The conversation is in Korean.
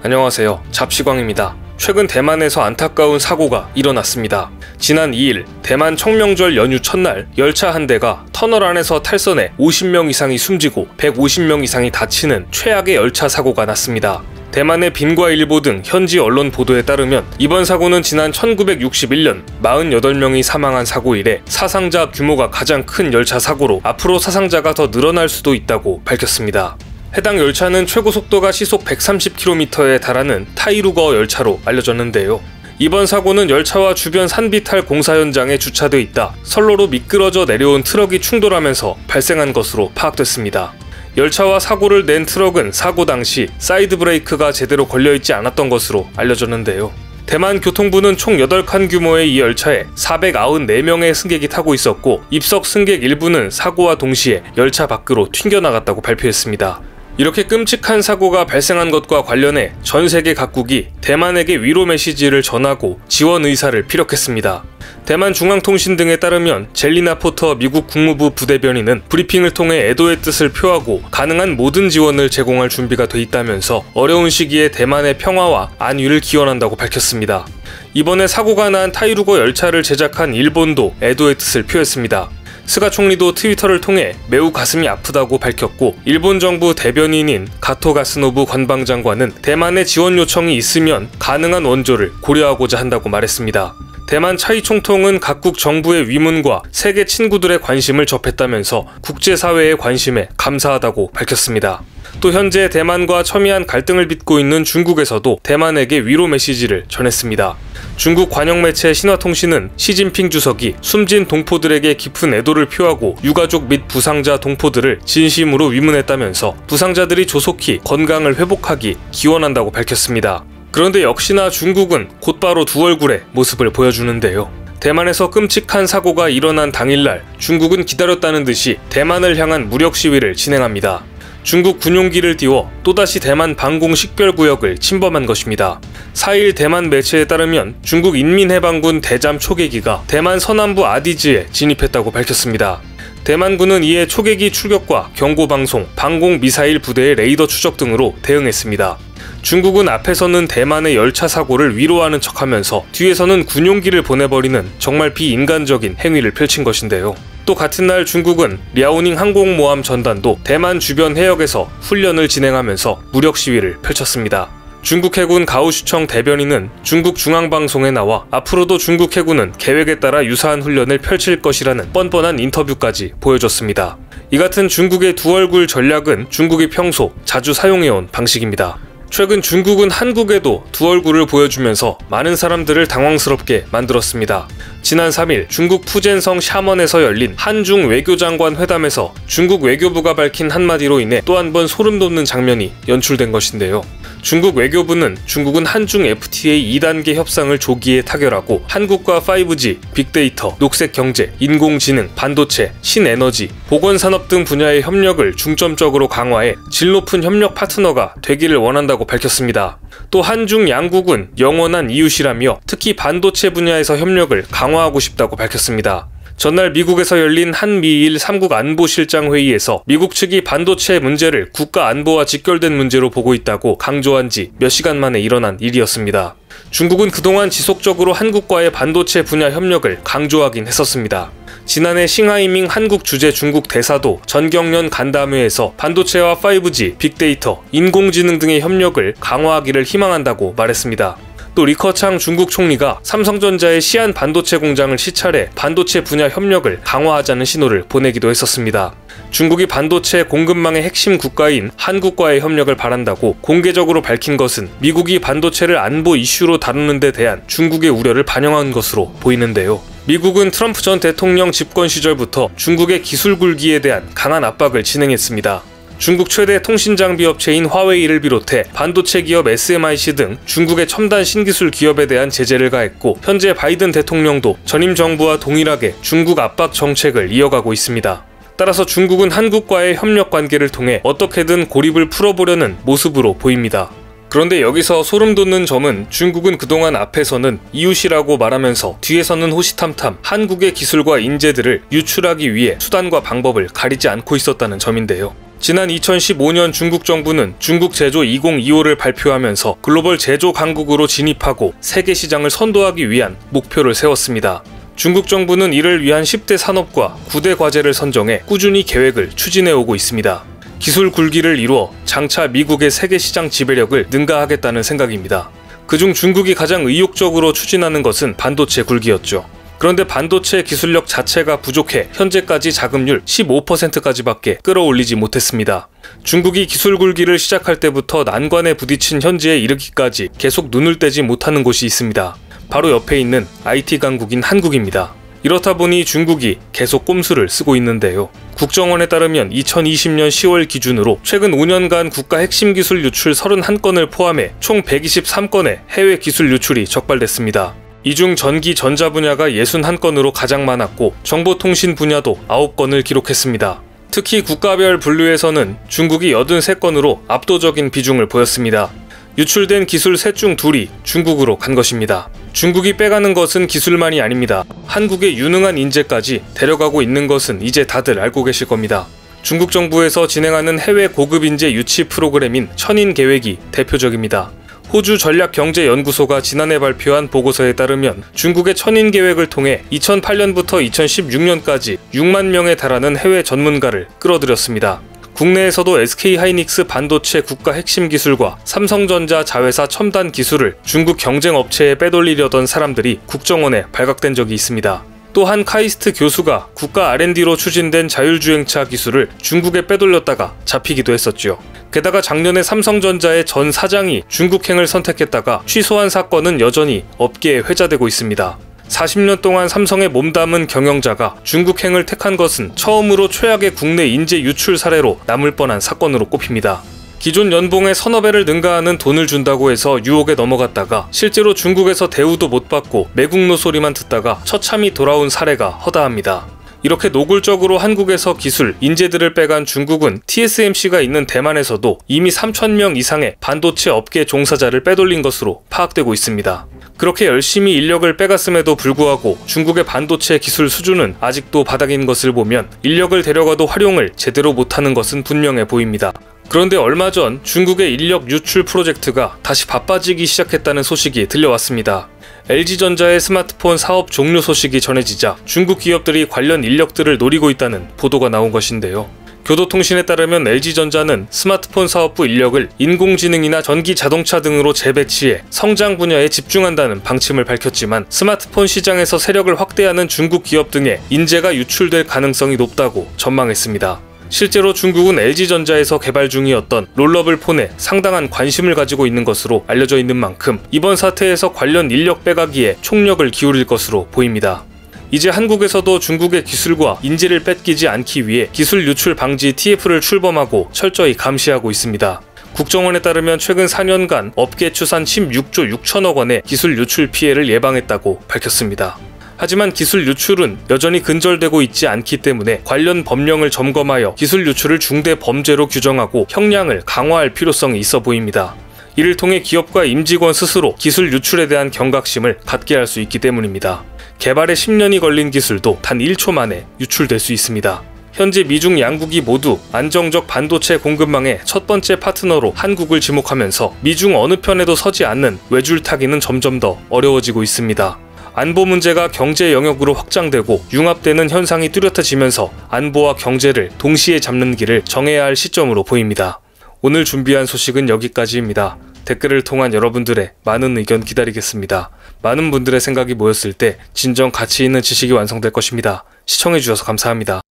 안녕하세요. 잡시광입니다. 최근 대만에서 안타까운 사고가 일어났습니다. 지난 2일 대만 청명절 연휴 첫날 열차 한 대가 터널 안에서 탈선해 50명 이상이 숨지고 150명 이상이 다치는 최악의 열차 사고가 났습니다. 대만의 빈과일보 등 현지 언론 보도에 따르면 이번 사고는 지난 1961년 48명이 사망한 사고 이래 사상자 규모가 가장 큰 열차 사고로 앞으로 사상자가 더 늘어날 수도 있다고 밝혔습니다. 해당 열차는 최고 속도가 시속 130km에 달하는 타이루거 열차로 알려졌는데요. 이번 사고는 열차와 주변 산비탈 공사 현장에 주차돼 있다 선로로 미끄러져 내려온 트럭이 충돌하면서 발생한 것으로 파악됐습니다. 열차와 사고를 낸 트럭은 사고 당시 사이드 브레이크가 제대로 걸려있지 않았던 것으로 알려졌는데요. 대만 교통부는 총 8칸 규모의 이 열차에 494명의 승객이 타고 있었고 입석 승객 일부는 사고와 동시에 열차 밖으로 튕겨나갔다고 발표했습니다. 이렇게 끔찍한 사고가 발생한 것과 관련해 전 세계 각국이 대만에게 위로 메시지를 전하고 지원 의사를 피력했습니다. 대만 중앙통신 등에 따르면 젤리나 포터 미국 국무부 부대변인은 브리핑을 통해 애도의 뜻을 표하고 가능한 모든 지원을 제공할 준비가 돼 있다면서 어려운 시기에 대만의 평화와 안위를 기원한다고 밝혔습니다. 이번에 사고가 난 타이루거 열차를 제작한 일본도 애도의 뜻을 표했습니다. 스가 총리도 트위터를 통해 매우 가슴이 아프다고 밝혔고 일본 정부 대변인인 가토 가스노부 관방장관은 대만의 지원 요청이 있으면 가능한 원조를 고려하고자 한다고 말했습니다. 대만 차이 총통은 각국 정부의 위문과 세계 친구들의 관심을 접했다면서 국제사회의 관심에 감사하다고 밝혔습니다. 또 현재 대만과 첨예한 갈등을 빚고 있는 중국에서도 대만에게 위로 메시지를 전했습니다. 중국 관영매체 신화통신은 시진핑 주석이 숨진 동포들에게 깊은 애도를 표하고 유가족 및 부상자 동포들을 진심으로 위문했다면서 부상자들이 조속히 건강을 회복하기 기원한다고 밝혔습니다. 그런데 역시나 중국은 곧바로 두 얼굴의 모습을 보여주는데요. 대만에서 끔찍한 사고가 일어난 당일날 중국은 기다렸다는 듯이 대만을 향한 무력 시위를 진행합니다. 중국 군용기를 띄워 또다시 대만 방공 식별구역을 침범한 것입니다. 4일 대만 매체에 따르면 중국 인민해방군 대잠 초계기가 대만 서남부 아디즈에 진입했다고 밝혔습니다. 대만군은 이에 초계기 출격과 경고방송, 방공미사일 부대의 레이더 추적 등으로 대응했습니다. 중국은 앞에서는 대만의 열차 사고를 위로하는 척하면서 뒤에서는 군용기를 보내버리는 정말 비인간적인 행위를 펼친 것인데요. 또 같은 날 중국은 랴오닝 항공모함 전단도 대만 주변 해역에서 훈련을 진행하면서 무력 시위를 펼쳤습니다. 중국 해군 가오슈청 대변인은 중국 중앙방송에 나와 앞으로도 중국 해군은 계획에 따라 유사한 훈련을 펼칠 것이라는 뻔뻔한 인터뷰까지 보여줬습니다. 이 같은 중국의 두 얼굴 전략은 중국이 평소 자주 사용해온 방식입니다. 최근 중국은 한국에도 두 얼굴을 보여주면서 많은 사람들을 당황스럽게 만들었습니다. 지난 3일 중국 푸젠성 샤먼에서 열린 한중 외교장관 회담에서 중국 외교부가 밝힌 한마디로 인해 또 한 번 소름 돋는 장면이 연출된 것인데요. 중국 외교부는 중국은 한중 FTA 2단계 협상을 조기에 타결하고 한국과 5G, 빅데이터, 녹색경제, 인공지능, 반도체, 신에너지, 보건산업 등 분야의 협력을 중점적으로 강화해 질 높은 협력 파트너가 되기를 원한다고 밝혔습니다. 또 한중 양국은 영원한 이웃이라며 특히 반도체 분야에서 협력을 강화하고 싶다고 밝혔습니다. 전날 미국에서 열린 한미일 3국 안보실장 회의에서 미국 측이 반도체 문제를 국가 안보와 직결된 문제로 보고 있다고 강조한 지 몇 시간 만에 일어난 일이었습니다. 중국은 그동안 지속적으로 한국과의 반도체 분야 협력을 강조하긴 했었습니다. 지난해 싱하이밍 한국 주재 중국 대사도 전경련 간담회에서 반도체와 5G, 빅데이터, 인공지능 등의 협력을 강화하기를 희망한다고 말했습니다. 또 리커창 중국 총리가 삼성전자의 시안 반도체 공장을 시찰해 반도체 분야 협력을 강화하자는 신호를 보내기도 했었습니다. 중국이 반도체 공급망의 핵심 국가인 한국과의 협력을 바란다고 공개적으로 밝힌 것은 미국이 반도체를 안보 이슈로 다루는 데 대한 중국의 우려를 반영한 것으로 보이는데요. 미국은 트럼프 전 대통령 집권 시절부터 중국의 기술 굴기에 대한 강한 압박을 진행했습니다. 중국 최대 통신장비 업체인 화웨이를 비롯해 반도체 기업 SMIC 등 중국의 첨단 신기술 기업에 대한 제재를 가했고 현재 바이든 대통령도 전임 정부와 동일하게 중국 압박 정책을 이어가고 있습니다. 따라서 중국은 한국과의 협력 관계를 통해 어떻게든 고립을 풀어보려는 모습으로 보입니다. 그런데 여기서 소름 돋는 점은 중국은 그동안 앞에서는 이웃이라고 말하면서 뒤에서는 호시탐탐 한국의 기술과 인재들을 유출하기 위해 수단과 방법을 가리지 않고 있었다는 점인데요. 지난 2015년 중국 정부는 중국 제조 2025를 발표하면서 글로벌 제조 강국으로 진입하고 세계 시장을 선도하기 위한 목표를 세웠습니다. 중국 정부는 이를 위한 10대 산업과 9대 과제를 선정해 꾸준히 계획을 추진해 오고 있습니다. 기술 굴기를 이루어 장차 미국의 세계 시장 지배력을 능가하겠다는 생각입니다. 그중 중국이 가장 의욕적으로 추진하는 것은 반도체 굴기였죠. 그런데 반도체 기술력 자체가 부족해 현재까지 자금률 15%까지밖에 끌어올리지 못했습니다. 중국이 기술 굴기를 시작할 때부터 난관에 부딪힌 현재에 이르기까지 계속 눈을 떼지 못하는 곳이 있습니다. 바로 옆에 있는 IT 강국인 한국입니다. 이렇다 보니 중국이 계속 꼼수를 쓰고 있는데요. 국정원에 따르면 2020년 10월 기준으로 최근 5년간 국가 핵심 기술 유출 31건을 포함해 총 123건의 해외 기술 유출이 적발됐습니다. 이 중 전기 전자 분야가 61건으로 가장 많았고 정보통신 분야도 9건을 기록했습니다. 특히 국가별 분류에서는 중국이 83건으로 압도적인 비중을 보였습니다. 유출된 기술 셋 중 2이 중국으로 간 것입니다. 중국이 빼가는 것은 기술만이 아닙니다. 한국의 유능한 인재까지 데려가고 있는 것은 이제 다들 알고 계실 겁니다. 중국 정부에서 진행하는 해외 고급 인재 유치 프로그램인 천인 계획이 대표적입니다. 호주 전략경제연구소가 지난해 발표한 보고서에 따르면 중국의 천인 계획을 통해 2008년부터 2016년까지 6만 명에 달하는 해외 전문가를 끌어들였습니다. 국내에서도 SK하이닉스 반도체 국가 핵심 기술과 삼성전자 자회사 첨단 기술을 중국 경쟁 업체에 빼돌리려던 사람들이 국정원에 발각된 적이 있습니다. 또한 카이스트 교수가 국가 R&D로 추진된 자율주행차 기술을 중국에 빼돌렸다가 잡히기도 했었죠. 게다가 작년에 삼성전자의 전 사장이 중국행을 선택했다가 취소한 사건은 여전히 업계에 회자되고 있습니다. 40년 동안 삼성에 몸담은 경영자가 중국행을 택한 것은 처음으로 최악의 국내 인재 유출 사례로 남을 뻔한 사건으로 꼽힙니다. 기존 연봉의 서너 배를 능가하는 돈을 준다고 해서 유혹에 넘어갔다가 실제로 중국에서 대우도 못 받고 매국노 소리만 듣다가 처참히 돌아온 사례가 허다합니다. 이렇게 노골적으로 한국에서 기술, 인재들을 빼간 중국은 TSMC가 있는 대만에서도 이미 3,000명 이상의 반도체 업계 종사자를 빼돌린 것으로 파악되고 있습니다. 그렇게 열심히 인력을 빼갔음에도 불구하고 중국의 반도체 기술 수준은 아직도 바닥인 것을 보면 인력을 데려가도 활용을 제대로 못하는 것은 분명해 보입니다. 그런데 얼마 전 중국의 인력 유출 프로젝트가 다시 바빠지기 시작했다는 소식이 들려왔습니다. LG전자의 스마트폰 사업 종료 소식이 전해지자 중국 기업들이 관련 인력들을 노리고 있다는 보도가 나온 것인데요. 교도통신에 따르면 LG전자는 스마트폰 사업부 인력을 인공지능이나 전기 자동차 등으로 재배치해 성장 분야에 집중한다는 방침을 밝혔지만 스마트폰 시장에서 세력을 확대하는 중국 기업 등의 인재가 유출될 가능성이 높다고 전망했습니다. 실제로 중국은 LG전자에서 개발 중이었던 롤러블 폰에 상당한 관심을 가지고 있는 것으로 알려져 있는 만큼 이번 사태에서 관련 인력 빼가기에 총력을 기울일 것으로 보입니다. 이제 한국에서도 중국의 기술과 인재를 뺏기지 않기 위해 기술 유출 방지 TF를 출범하고 철저히 감시하고 있습니다. 국정원에 따르면 최근 4년간 업계 추산 16조 6천억 원의 기술 유출 피해를 예방했다고 밝혔습니다. 하지만 기술 유출은 여전히 근절되고 있지 않기 때문에 관련 법령을 점검하여 기술 유출을 중대 범죄로 규정하고 형량을 강화할 필요성이 있어 보입니다. 이를 통해 기업과 임직원 스스로 기술 유출에 대한 경각심을 갖게 할 수 있기 때문입니다. 개발에 10년이 걸린 기술도 단 1초 만에 유출될 수 있습니다. 현재 미중 양국이 모두 안정적 반도체 공급망의 첫 번째 파트너로 한국을 지목하면서 미중 어느 편에도 서지 않는 외줄타기는 점점 더 어려워지고 있습니다. 안보 문제가 경제 영역으로 확장되고 융합되는 현상이 뚜렷해지면서 안보와 경제를 동시에 잡는 길을 정해야 할 시점으로 보입니다. 오늘 준비한 소식은 여기까지입니다. 댓글을 통한 여러분들의 많은 의견 기다리겠습니다. 많은 분들의 생각이 모였을 때 진정 가치 있는 지식이 완성될 것입니다. 시청해주셔서 감사합니다.